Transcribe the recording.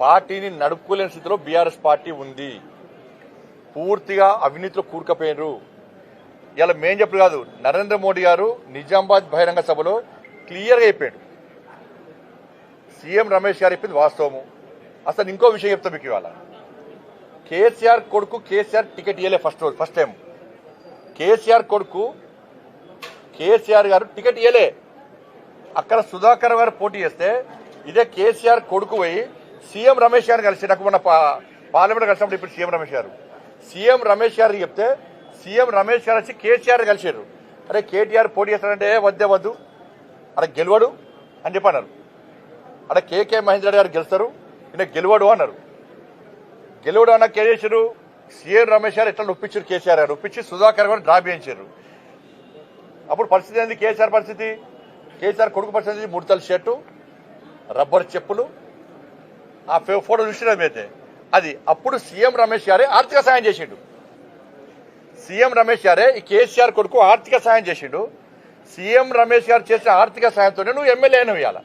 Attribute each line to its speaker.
Speaker 1: పార్టీని నడుపుకోలేని స్థితిలో BRS party ఉంది. పూర్తిగా అవినీతిలో కూరుకుపోయినరు. ఇలా మేం చెప్పు కాదు, నరేంద్ర మోడీ గారు నిజామాబాద్ బహిరంగ సభలో క్లియర్గా చెప్పాడు. సీఎం రమేష్ గారు చెప్పింది వాస్తవము. అసలు ఇంకో విషయం చెప్తా మీకు ఇవాళ. కేసీఆర్ కొడుకు కేసీఆర్ టికెట్ ఇవ్వలే ఫస్ట్ టైం. కేసీఆర్ కొడుకు కేసీఆర్ గారు టికెట్ ఇవ్వలే. అక్కడ సుధాకర్ గారు పోటీ చేస్తే ఇదే కేసీఆర్ కొడుకు పోయి సీఎం రమేష్ గారిని కలిసి, నాకు మొన్న పార్లమెంట్ కలిసినప్పుడు ఇప్పుడు సీఎం రమేష్ గారికి చెప్తే సీఎం రమేష్ గారు వచ్చి కేసీఆర్ కలిసారు. అరే కేటీఆర్ పోటీ చేస్తారంటే వద్దు అక్కడ గెలవడు అని చెప్పి అన్నారు. అక్కడ కేకే మహేందర్ రెడ్డి గారు గెలుస్తారు, ఈయన గెలవడు అన్నారు. గెలవడు అన్న ఏం చేశారు, సీఎం రమేష్ గారు ఎట్లా ఒప్పించారు, కేసీఆర్ గారు ఒప్పించి సుధాకర్ గారు డ్రా చేయించారు. అప్పుడు పరిస్థితి ఏంది, కేసీఆర్ పరిస్థితి, కేసీఆర్ కొడుకు పరిస్థితి 3 తల షర్టు, రబ్బర్ చెప్పులు, ఆ ఫోటో చూసినాం అయితే అది. అప్పుడు సీఎం రమేష్ గారే ఆర్థిక సాయం చేసిండు. సీఎం రమేష్ గారే ఈ కేసీఆర్ కొడుకు ఆర్థిక సాయం చేసిండు. సీఎం రమేష్ గారు చేసిన ఆర్థిక సాయంతోనే నువ్వు ఎమ్మెల్యే అయినవు ఇవాళ.